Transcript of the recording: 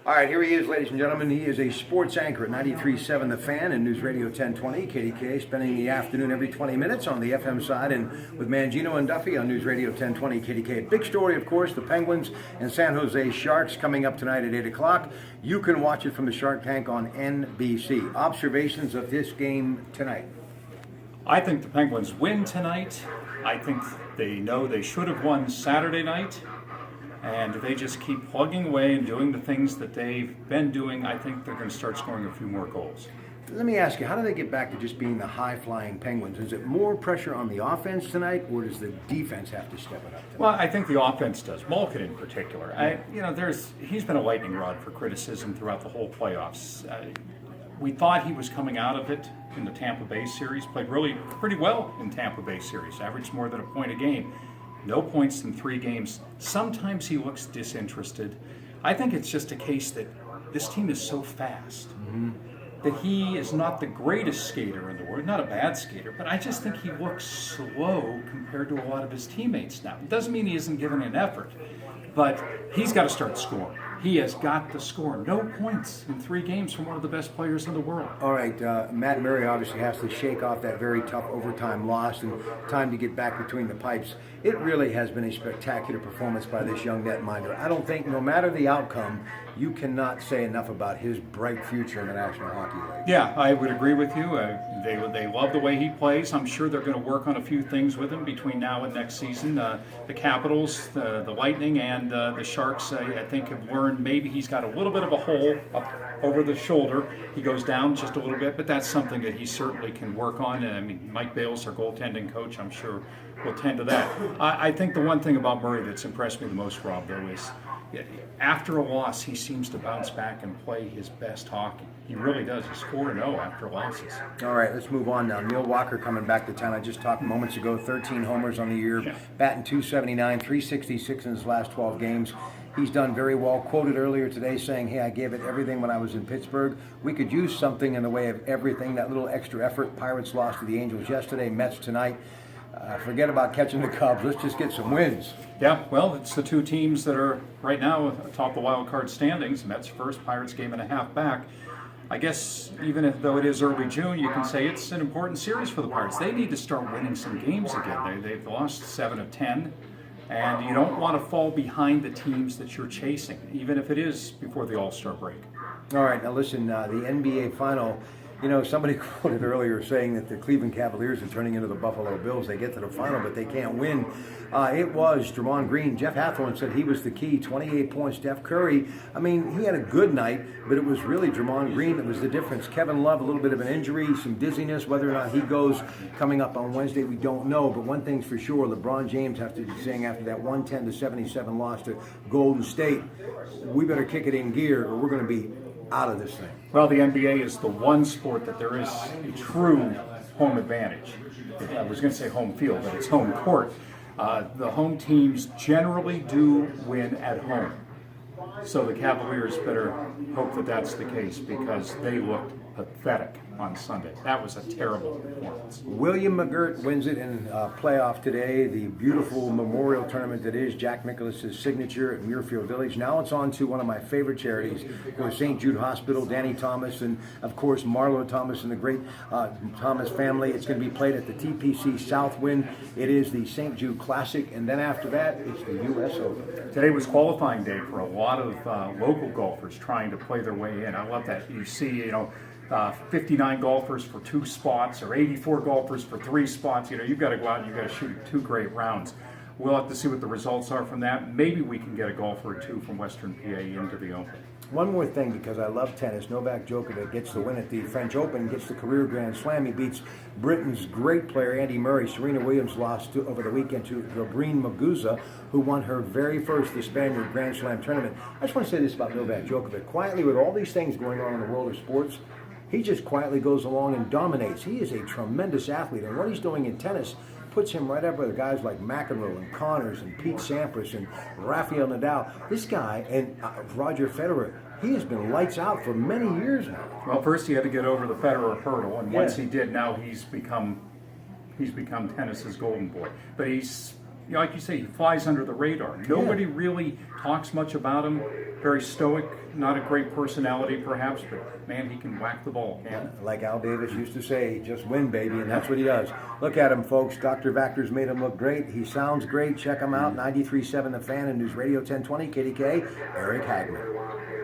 All right, here he is, ladies and gentlemen. He is a sports anchor at 93.7 The Fan and News Radio 1020, KDK, spending the afternoon every 20 minutes on the FM side and with Mangino and Duffy on News Radio 1020, KDK. Big story, of course, the Penguins and San Jose Sharks coming up tonight at 8 o'clock. You can watch it from the Shark Tank on NBC. Observations of this game tonight. I think the Penguins win tonight. I think they know they should have won Saturday night. And if they just keep plugging away and doing the things that they've been doing, I think they're going to start scoring a few more goals. Let me ask you, how do they get back to just being the high-flying Penguins? Is it more pressure on the offense tonight, or does the defense have to step it up tonight? Well, I think the offense does. Malkin in particular. He's been a lightning rod for criticism throughout the whole playoffs. We thought he was coming out of it in the Tampa Bay series. Played really pretty well in Tampa Bay series. Averaged more than a point a game. No points in 3 games. Sometimes he looks disinterested. I think it's just a case that this team is so fast that he is not the greatest skater in the world, not a bad skater, but I just think he looks slow compared to a lot of his teammates now. It doesn't mean he isn't giving an effort, but he's got to start scoring. He has got to score. No points in 3 games from one of the best players in the world. All right, Matt Murray obviously has to shake off that very tough overtime loss and time to get back between the pipes. It really has been a spectacular performance by this young netminder. I don't think, no matter the outcome, you cannot say enough about his bright future in the National Hockey League. Yeah, I would agree with you. They love the way he plays. I'm sure they're going to work on a few things with him between now and next season. The Capitals, the Lightning, and the Sharks, I think, have learned maybe he's got a little bit of a hole up over the shoulder. He goes down just a little bit, but that's something that he certainly can work on. And I mean, Mike Bales, our goaltending coach, I'm sure will tend to that. I think the one thing about Murray that's impressed me the most, Rob, though, is after a loss, he seems to bounce back and play his best hockey. He really does. He's 4-0 after losses. All right, let's move on now. Neil Walker coming back to town. I just talked moments ago, 13 homers on the year, batting .279, 366 in his last 12 games. He's done very well. Quoted earlier today saying, hey, I gave it everything when I was in Pittsburgh. We could use something in the way of everything, that little extra effort. Pirates lost to the Angels yesterday, Mets tonight. Forget about catching the Cubs. Let's just get some wins. Yeah, well, it's the 2 teams that are right now atop the wild card standings. Mets first, Pirates game and a half back. I guess even though it is early June, you can say it's an important series for the Pirates. They need to start winning some games again. They've lost 7 of 10, and you don't want to fall behind the teams that you're chasing, even if it is before the All-Star break. All right, now listen, the NBA final. You know, somebody quoted earlier saying that the Cleveland Cavaliers are turning into the Buffalo Bills. They get to the final, but they can't win. It was Draymond Green. Jeff Hathorne said he was the key, 28 points. Steph Curry, I mean, he had a good night, but it was really Draymond Green that was the difference. Kevin Love, a little bit of an injury, some dizziness. Whether or not he goes coming up on Wednesday, we don't know. But one thing's for sure, LeBron James has to be saying after that 110-77 loss to Golden State, we better kick it in gear or we're going to be out of this thing. Well, the NBA is the one sport that there is a true home advantage. I was going to say home field, but it's home court. The home teams generally do win at home. So the Cavaliers better hope that that's the case because they looked pathetic on Sunday. That was a terrible performance. William McGirt wins it in playoff today. The beautiful memorial tournament that is Jack Nicklaus's signature at Muirfield Village. Now it's on to one of my favorite charities, St. Jude Hospital, Danny Thomas, and of course Marlo Thomas and the great Thomas family. It's going to be played at the TPC Southwind. It is the St. Jude Classic, and then after that, it's the U.S. Open. Today was qualifying day for a lot of local golfers trying to play their way in. I love that. You see, 59 golfers for 2 spots or 84 golfers for 3 spots. You've got to go out and you've got to shoot 2 great rounds. We'll have to see what the results are from that. Maybe we can get a golfer or 2 from Western PA into the Open. One more thing, because I love tennis. Novak Djokovic gets the win at the French Open, gets the career Grand Slam. He beats Britain's great player, Andy Murray. Serena Williams lost over the weekend to Gabriela Muguruza, who won her very first, the Spaniard, Grand Slam tournament. I just want to say this about Novak Djokovic. Quietly, with all these things going on in the world of sports, he just quietly goes along and dominates. He is a tremendous athlete, and what he's doing in tennis puts him right up with guys like McEnroe and Connors and Pete Sampras and Rafael Nadal. This guy and Roger Federer, he has been lights out for many years now. Well, first he had to get over the Federer hurdle, and once he did, now he's become tennis's golden boy. But he's like you say, he flies under the radar. Nobody really talks much about him. Very stoic, not a great personality perhaps, but man, he can whack the ball, man. Like Al Davis used to say, just win, baby, and that's what he does. Look at him, folks. Dr. Vactor's made him look great. He sounds great. Check him out. 93.7 The Fan and News Radio 1020 KDK. Eric Hagman.